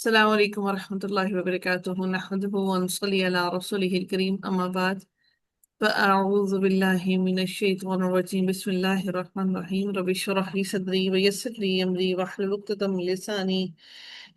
السلام عليكم ورحمة الله وبركاته نحمده ونصلي على رسوله الكريم أما بعد فأعوذ بالله من الشيطان الرجيم بسم الله الرحمن الرحيم رب اشرح لي صدري ويسر لي أمري واحلل عقدة من لساني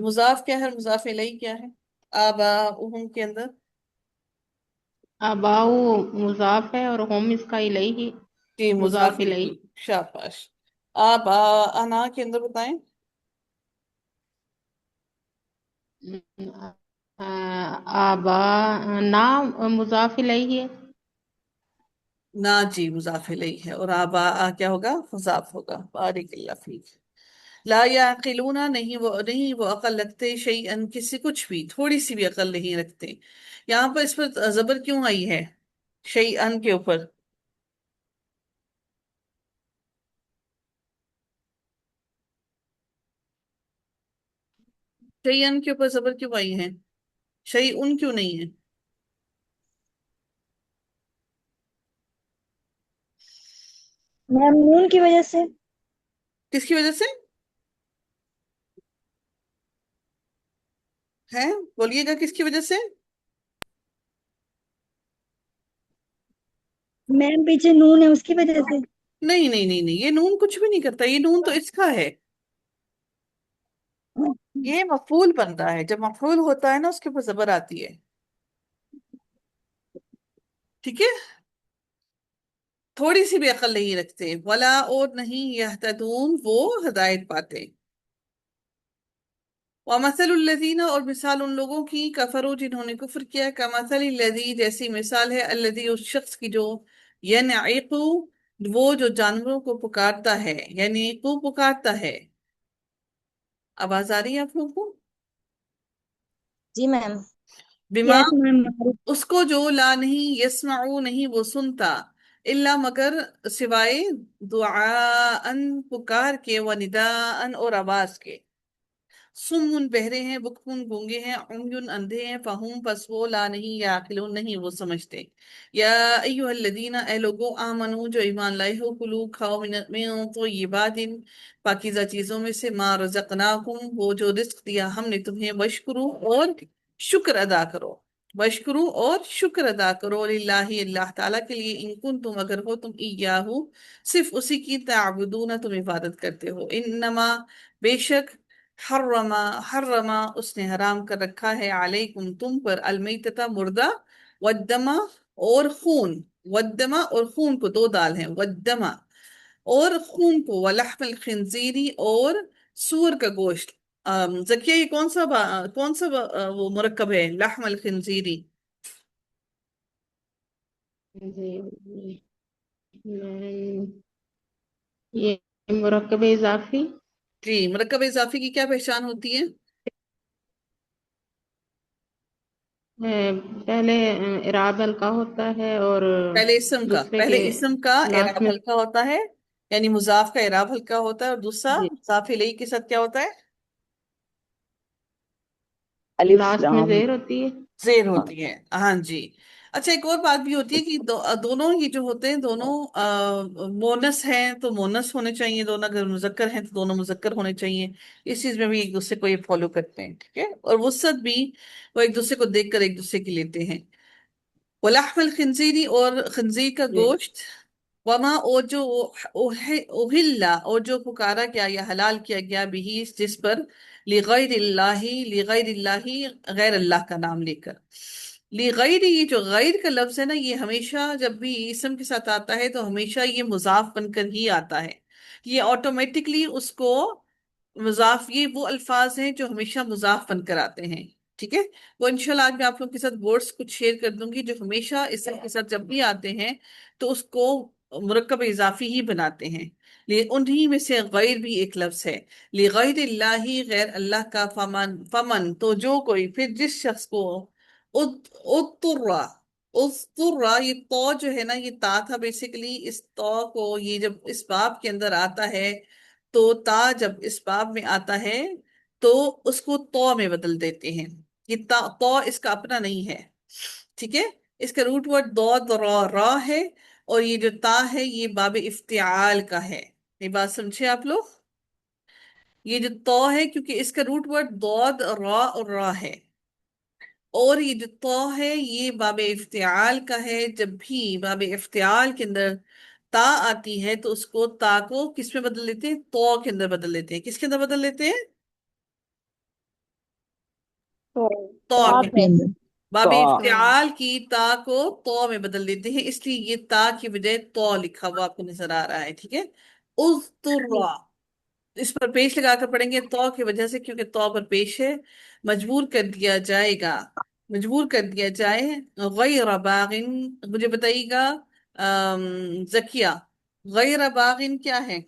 مضاف کیا ہے اور مضاف الیہ کیا ہے آباؤہم کے اندر؟ آباؤ مضاف ہے اور ہم اس کا الیہ جی مضاف مضاف الیہ. الیہ، شاباش. انا کے اندر بتائیں. آبا نام مضاف الیہ ہے. نا جی مضاف الیہ ہے، اور آبا کیا ہوگا؟ مضاف ہوگا. بارک اللہ فیک. لا یعقلون، نہیں وہ عقل رکھتے، شیئن کسی کچھ بھی، تھوڑی سی بھی عقل نہیں رکھتے. یہاں پر اس پر زبر کیوں آئی ہے شیئن کے اوپر؟ شیئن کے اوپر زبر کیوں آئی ہے؟ شیئن کیوں نہیں ہے؟ میم نون کی وجہ سے. کس کی وجہ سے ہے؟ بولیے گا کس کی وجہ سے؟ میم پیچھے نون ہے اس کی وجہ سے. نہیں نہیں نہیں نہیں، یہ نون کچھ بھی نہیں کرتا، یہ نون تو اس کا ہے. یہ مفعول بنتا ہے، جب مفعول ہوتا ہے نا اس کے اوپر زبر آتی ہے. ٹھیک ہے. تھوڑی سی بھی عقل نہیں رکھتے. ولا اور نہیں یہتدون وہ ہدایت پاتے. ومثل الذین اور مثال ان لوگوں کی کفروا جنہوں نے کفر کیا، کمثل الذی جیسی مثال ہے، الذی اس شخص کی جو ینعق وہ جو جانوروں کو پکارتا ہے، یعنی کو پکارتا ہے. آواز آ رہی ہے آپ لوگوں کو؟ جی میم. بما یس میم. اس کو جو لا نہیں یسمعو نہیں وہ سنتا، الا مگر سوائے دعاءن پکار کے، و نداءن اور آواز کے. سمن بہرے ہیں، بکمن گونگے ہیں، عمیون اندھے ہیں، فہم پس وہ لا نہیں یعقلون نہیں وہ سمجھتے. یا ایہا الذین اے لوگو آمنو جو ایمان لائے ہو، کلو کھاؤ من طیبات پاکیزہ چیزوں میں سے، ما رزقناکم وہ جو رزق دیا ہم نے تمہیں، وشکرو اور شکر ادا کرو. وشکرو اور شکر ادا کرو، للہ اللہ تعالیٰ کے لیے، ان کن تم اگر ہو تم ایاہو صرف اسی کی، تعبدون تم عبادت کرتے ہو. انما بے شک حرما اس نے حرام کر رکھا ہے، علیکم تم پر، المیتتا مردہ، والدما اور خون. والدما اور خون کو دو دال ہیں، والدما اور خون کو، ولحم الخنزیری اور سور کا گوشت. زکیہ یہ کون سا وہ مرکب ہے لحم الخنزیری؟ جی یہ مرکب اضافی. جی مرکب اضافی کی کیا پہچان ہوتی ہے؟ پہلے اعراب ہلکا ہوتا ہے اور دوسرے پہلے کے اسم کا لاسٹ اعراب میں. ہلکا ہوتا ہے، یعنی مضاف کا اعراب ہلکا ہوتا ہے، اور دوسرا جی مضاف الیہ کے ساتھ کیا ہوتا ہے؟ الف لاسٹ میں لام. زیر ہوتی ہے. زیر ہاں ہوتی ہے. ہاں جی. اچھا ایک اور بات بھی ہوتی ہے کہ دونوں یہ جو ہوتے ہیں دونوں مونس ہیں تو مونس ہونے چاہیے، دونوں اگر مذکر ہیں تو دونوں مذکر ہونے چاہیے. اس چیز میں بھی ایک دوسرے کو یہ فالو کرتے ہیں. ٹھیک ہے. اور وسعت بھی وہ ایک دوسرے کو دیکھ کر ایک دوسرے کی لیتے ہیں. وَلَحْمَ الْخِنزِيرِ اور خنزیر کا جی گوشت. وما اور جو اوہلا اور جو پکارا گیا یا حلال کیا گیا بھی جس پر، لغیر اللہ لغیر اللہ غیر اللہ کا نام لے کر. لغیر یہ جو غیر کا لفظ ہے نا، یہ ہمیشہ جب بھی اسم کے ساتھ آتا ہے تو ہمیشہ یہ مضاف بن کر ہی آتا ہے. یہ آٹومیٹکلی اس کو مضاف، یہ وہ الفاظ ہیں جو ہمیشہ مضاف بن کر آتے ہیں. ٹھیک ہے. وہ انشاءاللہ آج میں آپ لوگوں کے ساتھ بورڈز کچھ شیئر کر دوں گی جو ہمیشہ اسم کے ساتھ جب بھی آتے ہیں تو اس کو مرکب اضافی ہی بناتے ہیں. انہی میں سے غیر بھی ایک لفظ ہے. لغیر اللہ غیر اللہ کا، فمن تو جو کوئی، پھر جس شخص کو، اضطر اضطر یہ تو جو ہے نا یہ تا تھا بیسیکلی. اس تو کو یہ جب اس باب کے اندر آتا ہے تو تا جب اس باب میں آتا ہے تو اس کو تو میں بدل دیتے ہیں. یہ تو اس کا اپنا نہیں ہے. ٹھیک ہے. اس کا روٹ ورڈ دو را را ہے، اور یہ جو تا ہے یہ باب افتعال کا ہے. یہ بات سمجھے آپ لوگ؟ یہ جو تو ہے کیونکہ اس کا روٹ ورڈ دود را اور را ہے، اور یہ جو تو ہے یہ باب افتعال کا ہے. جب بھی باب افتعال کے اندر تا آتی ہے تو اس کو تا کو کس میں بدل لیتے ہیں؟ تو کے اندر بدل لیتے ہیں. کس کے اندر بدل لیتے ہیں؟ تو میں باب تو افتعال کی تا کو تو میں بدل دیتے ہیں، اس لیے یہ تا کی بجائے تو لکھا ہوا آپ کو نظر آ رہا ہے، ٹھیک ہے. اضطرا اس پر پیش لگا کر پڑھیں گے تو کی وجہ سے، کیونکہ تو پر پیش ہے. مجبور کر دیا جائے گا، مجبور کر دیا جائے. غیر باغن، مجھے بتائیے گا زکیہ، غیر باغن کیا ہے؟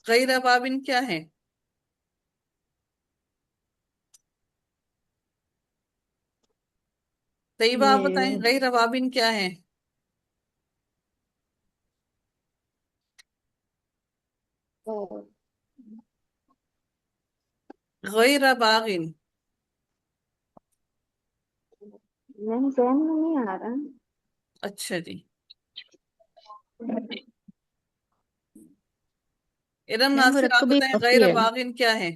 غیر بابن کیا ہے؟ طیبہ آپ بتائیں یہ غیر بابن کیا ہے؟ غیر باغن. میم ذہن میں نہیں آ رہا. اچھا جی. ارم میم ناصر آپ مرکب بتائیں غیر اضافی ہے. باغن کیا ہے؟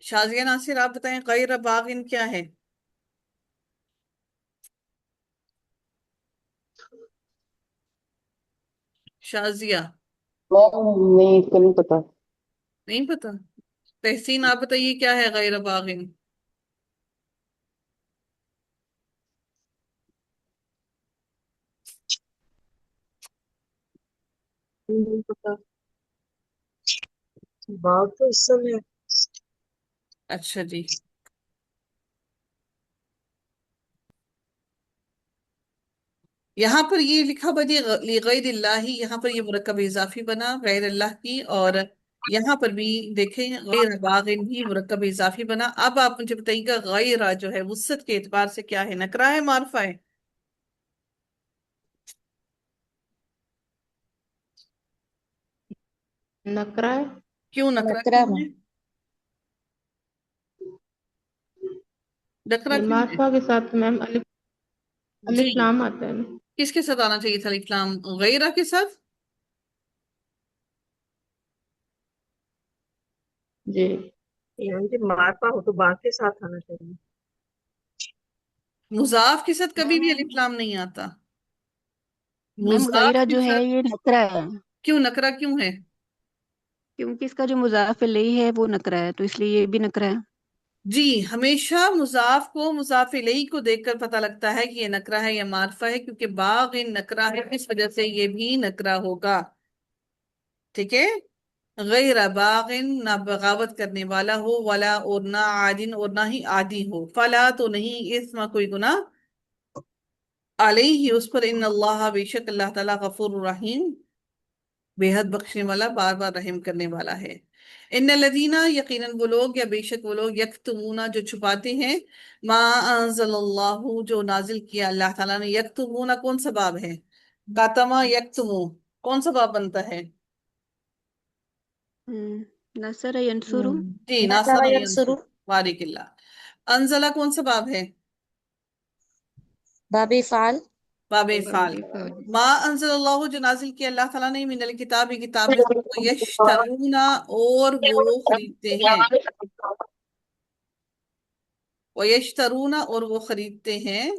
شازیہ ناصر آپ بتائیں غیر باغن کیا ہے؟ شازیہ نہیں، اس کو نہیں پتا. نہیں پتا. تحسین آپ بتائیے کیا ہے غیر باغن؟ نہیں پتا. باغ تو اس سب ہے. اچھا جی. یہاں پر یہ لکھا بجے غیر اللہ، یہاں پر یہ مرکب اضافی بنا غیر اللہ کی، اور یہاں پر بھی دیکھیں غیر باغن بھی مرکب اضافی بنا. اب آپ مجھے بتائیے گا غیر جو ہے وسعت کے اعتبار سے کیا ہے، نکرہ ہے معرفہ ہے؟ نکرا ہے. کیوں نکرہ نکرہ کیوں میں ہے؟ نکرہ یہ کیوں ہے؟ معرفہ کے ساتھ میم الف جی، الف لام آتا ہے نا. کس کے ساتھ آنا چاہیے تھا الکلام؟ غیرہ کے ساتھ. جی. یعنی کہ معرفہ ہو تو باغ کے ساتھ آنا چاہیے. مضاف کے ساتھ کبھی بھی الکلام نہیں آتا. میم مضاف غیرہ کے جو ہے ساتھ یہ نکرہ ہے، کیوں نکرہ کیوں ہے؟ کیونکہ اس کا جو مضاف الیہ ہے وہ نکرہ ہے، تو اس لیے یہ بھی نکرہ ہے. جی، ہمیشہ مضاف کو مضاف الیہ کو دیکھ کر پتہ لگتا ہے کہ یہ نکرہ ہے یا معرفہ ہے، کیونکہ باغ نکرہ ہے، اس وجہ سے یہ بھی نکرہ ہوگا. ٹھیک ہے. غیر باغ نہ بغاوت کرنے والا ہو، ولا اور نہ عادن اور نہ ہی عادی ہو. فلا تو نہیں، اسم کوئی گناہ، علیہ اس پر، ان اللہ بے شک اللہ تعالیٰ غفور الرحیم بے حد بخشنے والا بار بار رحم کرنے والا ہے. ان الذین یقیناً وہ لوگ یا بے شک وہ لوگ یکتمون جو چھپاتے ہیں، ما انزل اللہ جو نازل کیا اللہ تعالیٰ نے. یکتمون کون سا باب ہے؟ کاتما یکتمو کون سا باب بنتا ہے؟ نصر ینصر. جی، نصر ناصر ینصر ینصر. بارک اللہ. انزلہ کون سا باب ہے؟ باب فعل باب فعل. باب فعل. ما انزل اللہ جو نازل کیا اللہ تعالیٰ نے، من الکتاب کتاب میں سے، یشترون اور وہ خریدتے ہیں، ویشترون اور وہ خریدتے ہیں،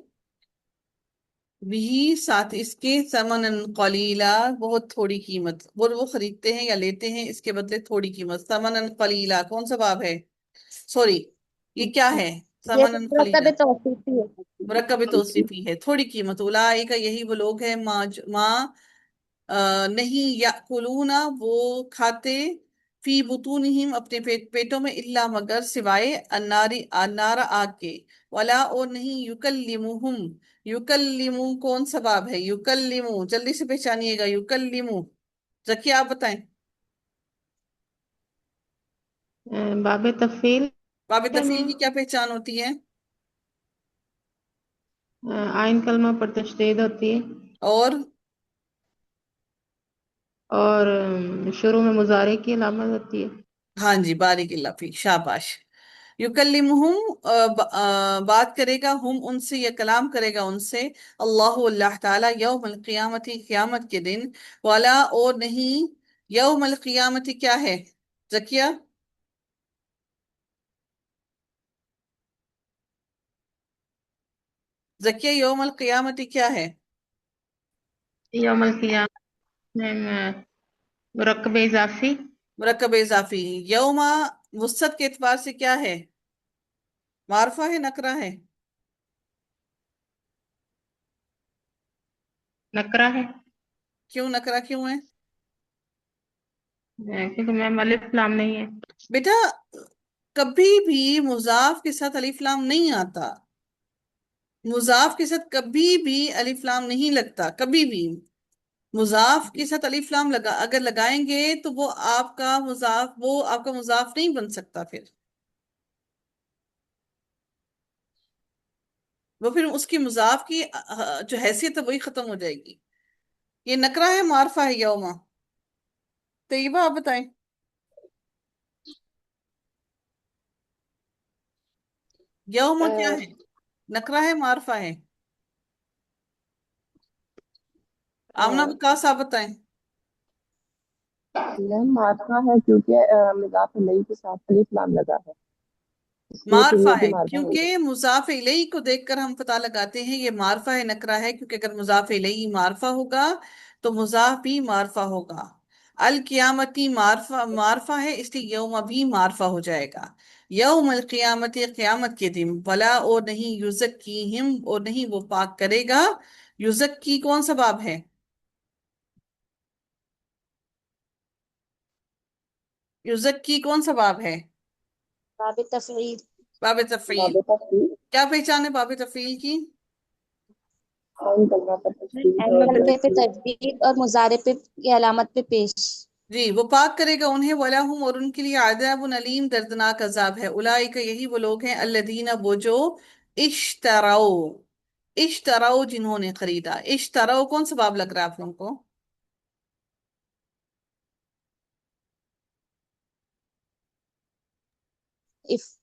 بھی ساتھ اس کے، ثمنا قلیلا بہت تھوڑی قیمت، وہ خریدتے ہیں یا لیتے ہیں اس کے بدلے تھوڑی قیمت. ثمنا قلیلا کون سا باب ہے؟ سوری، یہ کیا ہے؟ یہ ثمنا مرکب قلیلا توصیفی ہے. مرکب توصیفی ہے، تھوڑی قیمت. اولئک یہی وہ لوگ ہیں، ماں نہیں یاکلون وہ کھاتے، فی بطونہم اپنے پیٹوں میں، الا مگر سوائے، النار آگ کے، ولا اور نہیں، یکلمہم یکلمو کون سا باب ہے؟ یکلمو جلدی سے پہچانیے گا. یکلمو ذکیہ آپ بتائیں. باب تفعیل باب ہے تفعیل میم. کی کیا پہچان ہوتی ہے؟ آئین کلمہ پر تشدید ہوتی ہے، اور اور شروع میں مضارع کی علامت ہوتی ہے. ہاں جی، بارک اللہ فیک، شاباش. یکلمہم بات کرے گا، ہم ان سے یا کلام کرے گا ان سے، اللہ اللہ تعالیٰ، یوم القیامتی قیامت کے دن، ولا اور نہیں، یوم القیامتی کیا ہے زکیہ؟ زکیہ یوم القیامتی کیا ہے؟ یوم القیامت میں مرکب اضافی مرکب اضافی. یوم وسط کے اعتبار سے کیا ہے؟ معرفہ ہے نکرہ ہے؟ نکرہ ہے کیوں نکرہ کیوں ہے؟ کیونکہ میں الف لام نہیں ہے. بیٹا کبھی بھی مضاف کے ساتھ الف لام نہیں آتا. مضاف کے ساتھ کبھی بھی الف لام نہیں لگتا، کبھی بھی. مضاف کے ساتھ الف لام اگر لگائیں گے تو وہ آپ کا مضاف نہیں بن سکتا. وہ پھر اس کی مضاف کی جو حیثیت ہے وہی ختم ہو جائے گی. یہ نکرہ ہے معرفہ ہے یوما؟ طیبہ آپ بتائیں. یوما کیا ہے؟ نکرہ ہے معرفہ ہے؟ آمنہ وکاس آپ بتائیں. معرفہ ہے کیونکہ مضاف الیہ کے ساتھ الف لام لگا ہے، اس لیے پھر معرفہ یہ بھی ہے معرفہ ہو جائے کیونکہ مضاف الیہ کو دیکھ کر ہم پتہ لگاتے ہیں یہ معرفہ ہے نکرہ ہے، کیونکہ اگر مضاف الیہ معرفہ ہوگا تو مضاف بھی معرفہ ہوگا. القیامتی معرفہ ہے، اس لیے یوم بھی معرفہ ہو جائے گا. یوم القیامتی قیامت کے دن. ولا اور نہیں یزکیہم اور نہیں وہ پاک کرے گا. یزکی کون سا باب ہے؟ یزکی کون سا باب ہے؟ باب تفعیل. باب گا. تفعیل. باب تفصیل کیا پہچان ہے باب تفعیل کی؟ قائم کرنا پر تشکیل اور مرتبے پہ ترتیب. تجدید اور مضارع پہ کی علامت پہ پیش. جی وہ پاک کرے گا انہیں. وَلَهُمْ اور ان کے لیے عذاب علیم دردناک عذاب ہے. اولئک یہی وہ لوگ ہیں الذین وہ جو اشتراؤ جنہوں نے خریدا. اشتراؤ کون سا باب لگ رہا ہے آپ لوگوں کو؟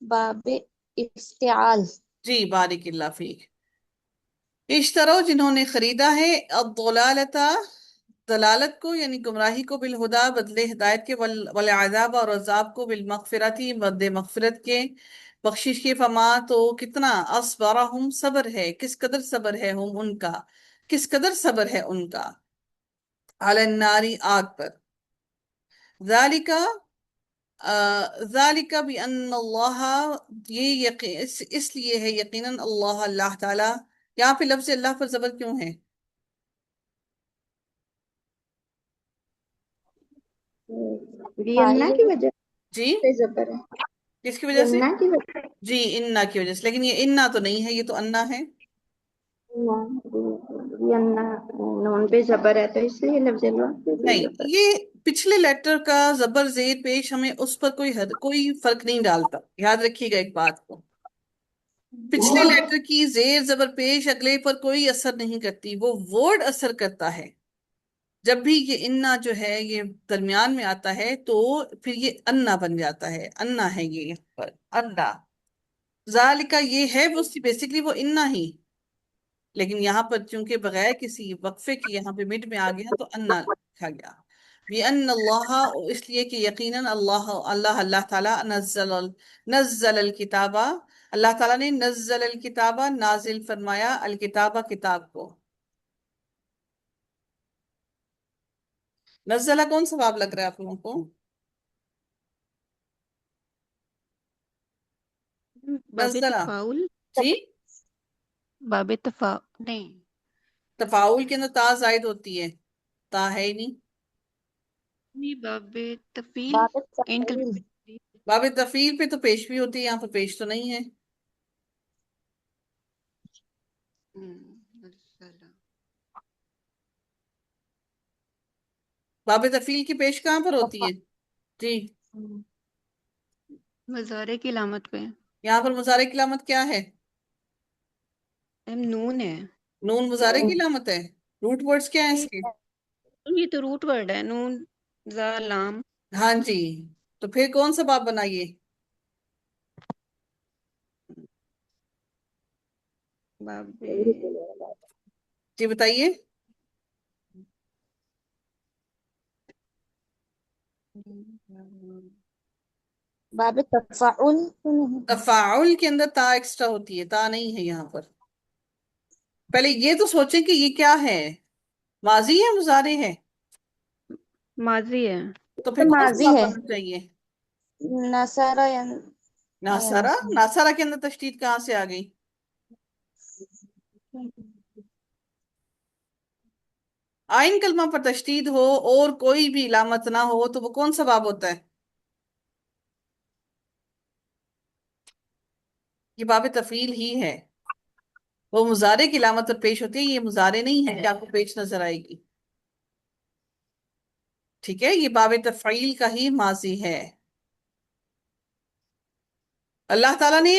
باب افتعال. جی بارک اللہ فیک. اشتراؤ جنہوں نے خریدا ہے الضلالتا دلالت کو یعنی گمراہی کو، بالہدا بدلے ہدایت کے، والعذاب اور عذاب کو، بالمغفرتی بدلے مغفرت کے، بخشش کے. فما تو کتنا اصبرہم صبر ہے، کس قدر صبر ہے، ہم ان کا کس قدر صبر ہے ان کا، علی الناری آگ پر. ذالکا ذالک بان اللہ یہ اس لیے ہے یقیناً اللہ تعالی. یہاں پہ لفظ اللہ پر زبر کیوں ہے؟ یہ اللہ کی وجہ جی سے زبر ہے. کس کی یہ وجہ سے؟ اللہ کی وجہ جی انا کی وجہ سے. لیکن یہ انا تو نہیں ہے، یہ تو انا ہے. یہ اللہ نون پہ زبر ہے تو اس سے یہ لفظ اللہ پہ نہیں، زبر. یہ پچھلے لیٹر کا زبر زیر پیش ہمیں اس پر کوئی فرق نہیں ڈالتا. یاد رکھیے گا ایک بات کو، پچھلے لیٹر کی زیر زبر پیش اگلے پر کوئی اثر نہیں کرتی، وہ ورڈ اثر کرتا ہے. جب بھی یہ انا جو ہے یہ درمیان میں آتا ہے تو پھر یہ انا بن جاتا ہے. انا ہے یہ یہاں پر انا. ذالکا یہ ہے وہ بیسیکلی وہ انا ہی، لیکن یہاں پر چونکہ بغیر کسی وقفے کی یہاں پہ مڈ میں آ گیا تو انا لکھا گیا. بِأَنَّ اللَّهَ اس لیے کہ یقیناً اللہ تعالیٰ نزل الکتابہ اللہ تعالیٰ نے نزل الکتابہ نازل فرمایا الکتابہ کتاب کو. نزلہ کون سا باب لگ رہا ہے آپ لوگوں کو؟ باب نزلہ. تفاؤل. جی باب نہیں. تفاعل کے اندر تا زائد ہوتی ہے، تا ہے ہی نہیں. باب تفیل. باب ان تفعیل. باب تفعیل پہ تو پیش بھی ہوتی ہے، یہاں پہ پیش تو نہیں ہے. باب تفعیل کی پیش کہاں پر ہوتی ہے؟ جی مضارع کی علامت پہ یہاں پر مضارع کی علامت کیا ہے؟ نون ہے. نون مضارع کی علامت ہے. روٹ ورڈز کیا ہیں اس کے؟ یہ تو روٹ ورڈ ہے، نون زا لام. ہاں جی، تو پھر کون سا باب بنائیے؟ باب جی بتائیے. باب تفعل تو نہیں. تفاعل کے اندر تا ایکسٹرا ہوتی ہے، تا نہیں ہے یہاں پر. پہلے یہ تو سوچیں کہ یہ کیا ہے، ماضی ہے مضارع ہے؟ ماضی ہے. تو پھر کون سا ماضی باب ہے. بننا چاہیے؟ نصارہ یا ناصرہ. ناصرہ کے اندر تشدید کہاں سے آ گئی؟ آئین کلمہ پر تشدید ہو اور کوئی بھی علامت نہ ہو تو وہ کون سا باب ہوتا ہے؟ یہ باب تفعیل ہی ہے. وہ مضارع کی علامت پر پیش ہوتی ہے، یہ مضارع نہیں ہے کہ آپ کو پیش نظر آئے گی. ٹھیک ہے، یہ باب تفعیل کا ہی ماضی ہے. اللہ تعالیٰ نے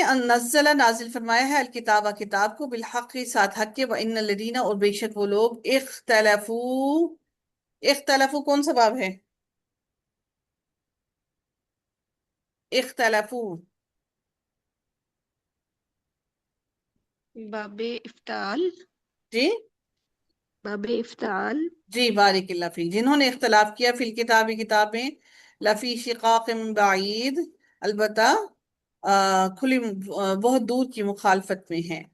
نازل فرمایا ہے الکتابہ، کتاب کو، بالحق کے ساتھ حق کے، وَإِنَّ الَّذِينَ اور بے شک وہ لوگ، اختلفو کون سا باب ہے؟ اختلفو. باب افتعال. جی باب افتعال. جی، بارک اللہ فیک. جنہوں نے اختلاف کیا فی الکتاب، کتاب میں، لفی شقاق بعید، البتہ کھلی بہت دور کی مخالفت میں ہیں.